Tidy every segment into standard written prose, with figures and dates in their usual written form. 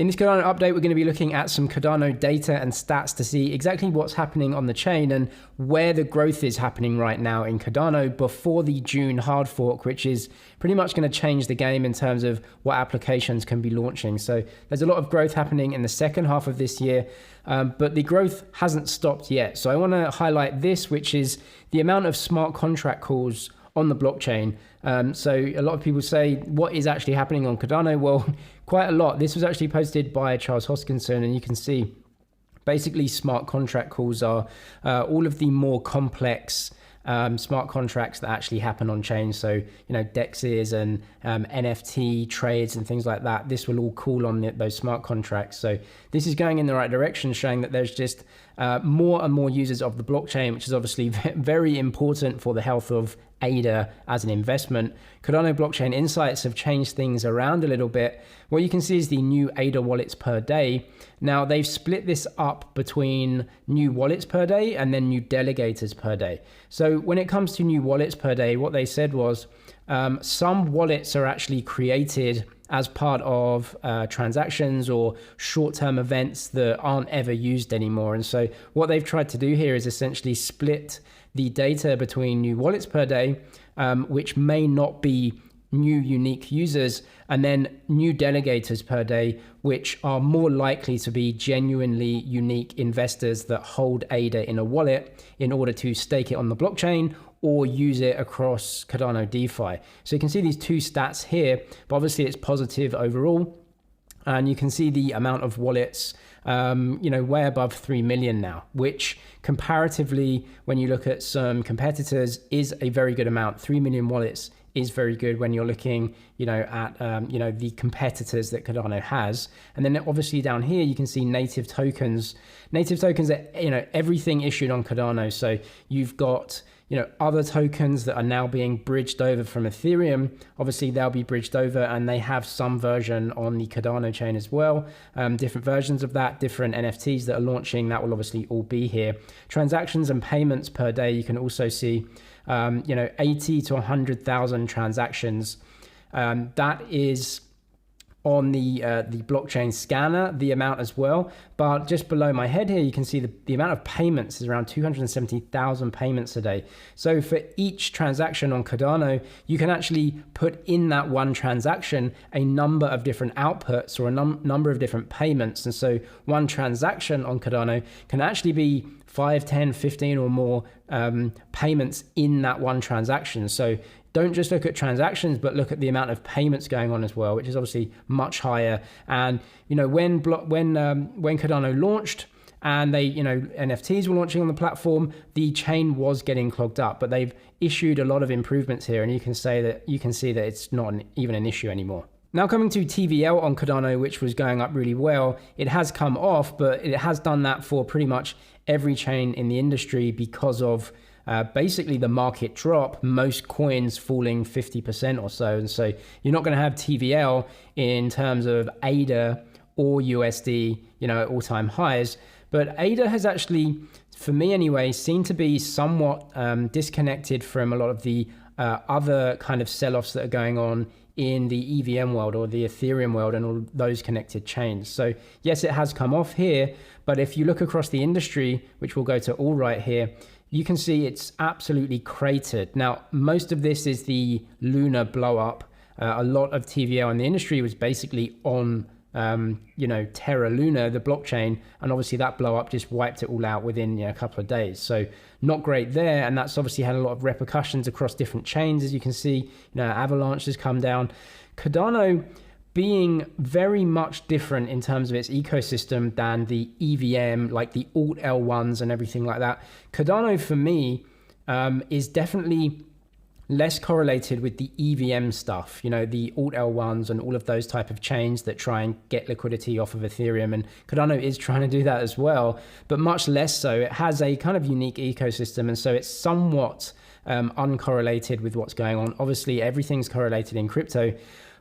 In this Cardano update, we're going to be looking at some Cardano data and stats to see exactly what's happening on the chain and where the growth is happening right now in Cardano before the June hard fork, which is pretty much going to change the game in terms of what applications can be launching. So there's a lot of growth happening in the second half of this year, but the growth hasn't stopped yet. So I want to highlight this, which is the amount of smart contract calls on the blockchain. So a lot of people say, what is actually happening on Cardano? Well, quite a lot. This was actually posted by Charles Hoskinson, and you can see basically smart contract calls are all of the more complex smart contracts that actually happen on chain. So, you know, DEXs and NFT trades and things like that. This will all call on those smart contracts. So this is going in the right direction, showing that there's just more and more users of the blockchain, which is obviously very important for the health of ADA as an investment. Cardano Blockchain Insights have changed things around a little bit. What you can see is the new ADA wallets per day. Now they've split this up between new wallets per day and then new delegators per day. So when it comes to new wallets per day, what they said was some wallets are actually created as part of transactions or short-term events that aren't ever used anymore. And so what they've tried to do here is essentially split the data between new wallets per day, which may not be new unique users, and then new delegators per day, which are more likely to be genuinely unique investors that hold ADA in a wallet in order to stake it on the blockchain or use it across Cardano DeFi. So you can see these two stats here, but obviously it's positive overall. And you can see the amount of wallets, way above 3 million now, which comparatively, when you look at some competitors, is a very good amount. 3 million wallets is very good when you're looking, at the competitors that Cardano has. And then obviously down here you can see native tokens. Native tokens are everything issued on Cardano. So you've got other tokens that are now being bridged over from Ethereum. Obviously, they'll be bridged over, and they have some version on the Cardano chain as well. Different versions of that, different NFTs that are launching, that will obviously all be here. Transactions and payments per day, you can also see, 80 to 100,000 transactions. That is on the blockchain scanner, the amount as well. But just below my head here, you can see the amount of payments is around 270,000 payments a day. So for each transaction on Cardano, you can actually put in that one transaction a number of different outputs or a number of different payments. And so one transaction on Cardano can actually be 5, 10, 15 or more payments in that one transaction. So don't just look at transactions, but look at the amount of payments going on as well, which is obviously much higher. And when Cardano launched and NFTs were launching on the platform, the chain was getting clogged up. But they've issued a lot of improvements here, and you can see that it's not even an issue anymore. Now coming to TVL on Cardano, which was going up really well, it has come off, but it has done that for pretty much every chain in the industry because of basically the market drop, most coins falling 50% or so. And so you're not going to have TVL in terms of ADA or USD, at all-time highs. But ADA has actually, for me anyway, seemed to be somewhat disconnected from a lot of the other kind of sell-offs that are going on in the EVM world or the Ethereum world and all those connected chains. So yes, it has come off here, but if you look across the industry, which we'll go to all right here, you can see it's absolutely cratered. Now, most of this is the Luna blow up. A lot of TVL in the industry was basically on, Terra Luna, the blockchain, and obviously that blow up just wiped it all out within a couple of days. So not great there, and that's obviously had a lot of repercussions across different chains. As you can see, Avalanche has come down. Cardano being very much different in terms of its ecosystem than the EVM, like the alt L1s and everything like that. Cardano, for me, is definitely less correlated with the EVM stuff, the alt L1s and all of those type of chains that try and get liquidity off of Ethereum. And Cardano is trying to do that as well, but much less so. It has a kind of unique ecosystem, and so it's somewhat uncorrelated with what's going on. Obviously, everything's correlated in crypto,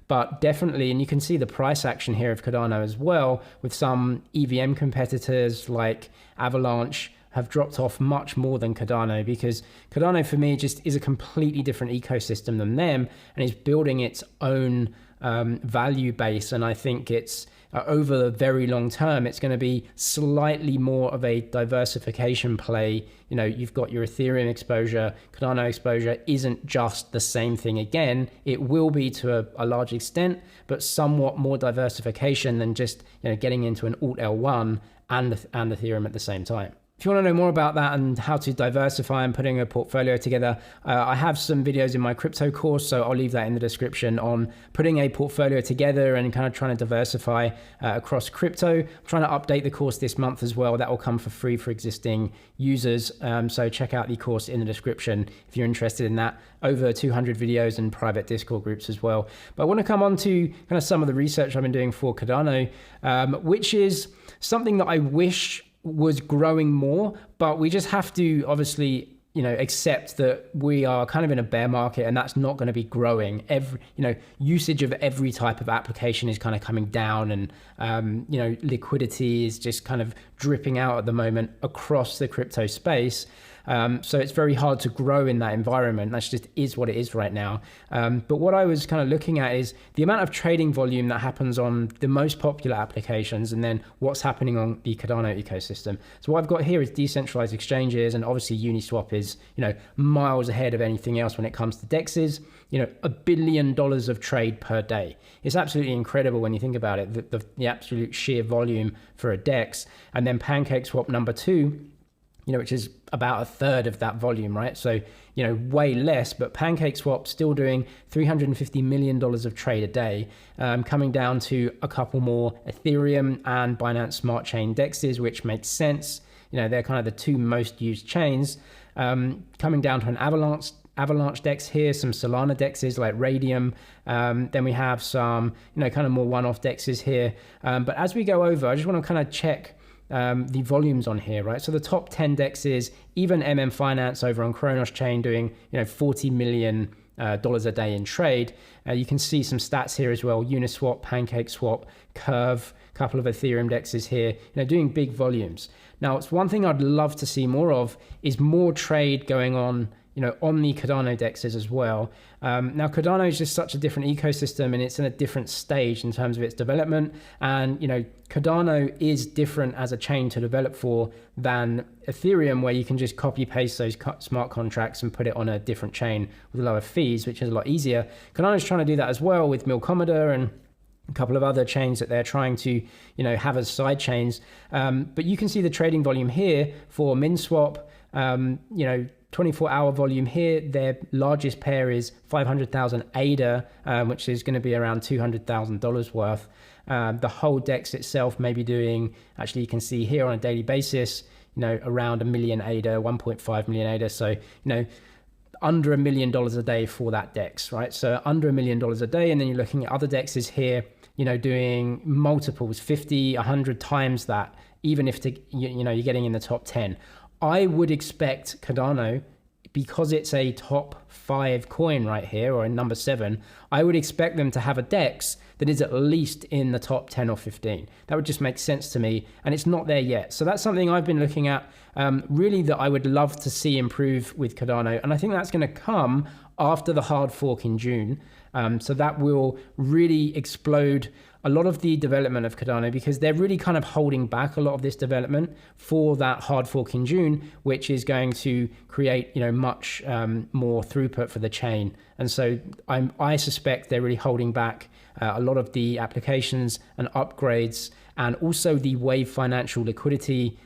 but definitely, and you can see the price action here of Cardano as well, with some EVM competitors like Avalanche have dropped off much more than Cardano, because Cardano for me just is a completely different ecosystem than them and is building its own value base. And I think it's over the very long term, it's going to be slightly more of a diversification play. You know, you've got your Ethereum exposure, Cardano exposure isn't just the same thing again. It will be to a large extent, but somewhat more diversification than just, you know, getting into an alt L1 and Ethereum at the same time. If you want to know more about that and how to diversify and putting a portfolio together, I have some videos in my crypto course, so I'll leave that in the description on putting a portfolio together and kind of trying to diversify across crypto. I'm trying to update the course this month as well. That will come for free for existing users. So check out the course in the description if you're interested in that. Over 200 videos and private Discord groups as well. But I want to come on to kind of some of the research I've been doing for Cardano, which is something that I wish was growing more, but we just have to obviously, you know, accept that we are kind of in a bear market and that's not going to be growing. Usage of every type of application is kind of coming down, and liquidity is just kind of dripping out at the moment across the crypto space. So it's very hard to grow in that environment. That's just is what it is right now. But what I was kind of looking at is the amount of trading volume that happens on the most popular applications, and then what's happening on the Cardano ecosystem. So what I've got here is decentralized exchanges, and obviously Uniswap is, you know, miles ahead of anything else when it comes to DEXs. You know, $1 billion of trade per day. It's absolutely incredible when you think about it, the absolute sheer volume for a DEX. And then PancakeSwap number 2, you know, which is about a third of that volume, right? So, you know, way less, but PancakeSwap still doing $350 million of trade a day, coming down to a couple more Ethereum and Binance Smart Chain DEXs, which makes sense. You know, they're kind of the two most used chains. Coming down to an Avalanche DEX here, some Solana DEXs like Radium. Then we have some, you know, kind of more one-off DEXs here. But as we go over, I just want to kind of check the volumes on here, right? So the top 10 DEXs, even Finance over on Kronos Chain doing, you know, $40 million a day in trade. You can see some stats here as well. Uniswap, PancakeSwap, Curve, a couple of Ethereum DEXs here, you know, doing big volumes. Now, it's one thing I'd love to see more of is more trade going on, you know, on the Cardano DEXs as well. Now, Cardano is just such a different ecosystem, and it's in a different stage in terms of its development. And, you know, Cardano is different as a chain to develop for than Ethereum, where you can just copy paste those smart contracts and put it on a different chain with lower fees, which is a lot easier. Cardano is trying to do that as well with Milkomeda and a couple of other chains that they're trying to, you know, have as side chains. But you can see the trading volume here for MinSwap, you know, 24-hour volume here. Their largest pair is 500,000 ADA, which is going to be around $200,000 worth. The whole DEX itself may be doing, actually you can see here on a daily basis, you know, around 1 million ADA, 1.5 million ADA. So, you know, under $1 million a day for that DEX, right? So under $1 million a day. And then you're looking at other DEXs here, you know, doing multiples, 50, 100 times that, even if, you know, you're getting in the top 10. I would expect Cardano, because it's a top 5 coin right here, or a number 7, I would expect them to have a DEX that is at least in the top 10 or 15. That would just make sense to me, and it's not there yet. So that's something I've been looking at, really, that I would love to see improve with Cardano, and I think that's going to come after the hard fork in June. So that will really explode a lot of the development of Cardano, because they're really kind of holding back a lot of this development for that hard fork in June, which is going to create, you know, much more throughput for the chain. And so I suspect they're really holding back a lot of the applications and upgrades, and also the Wave financial liquidity.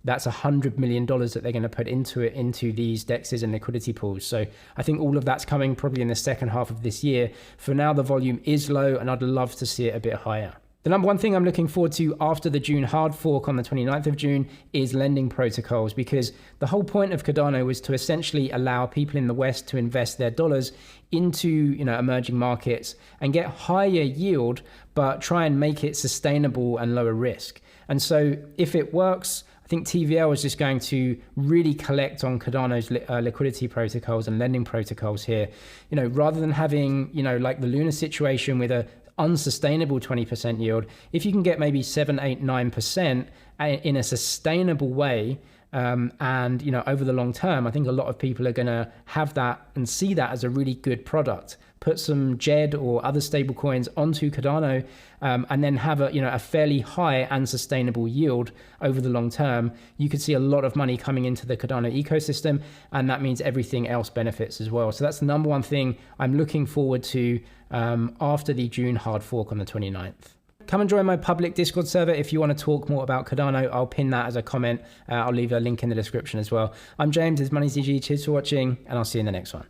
That's $100 million that they're going to put into these DEXs and liquidity pools. So I think all of that's coming probably in the second half of this year. For now, the volume is low, and I'd love to see it a bit higher. The number one thing I'm looking forward to after the June hard fork on the 29th of June is lending protocols, because the whole point of Cardano was to essentially allow people in the West to invest their dollars into, you know, emerging markets and get higher yield, but try and make it sustainable and lower risk. And so if it works, I think TVL is just going to really collect on Cardano's liquidity protocols and lending protocols here. You know, rather than having, you know, like the Luna situation with a unsustainable 20% yield, if you can get maybe 7, 8, 9% in a sustainable way, And, over the long term, I think a lot of people are going to have that and see that as a really good product. Put some JED or other stable coins onto Cardano, and then have a fairly high and sustainable yield over the long term. You could see a lot of money coming into the Cardano ecosystem, and that means everything else benefits as well. So that's the number one thing I'm looking forward to after the June hard fork on the 29th. Come and join my public Discord server if you want to talk more about Cardano. I'll pin that as a comment. I'll leave a link in the description as well. I'm James, this is Money CG. Cheers for watching, and I'll see you in the next one.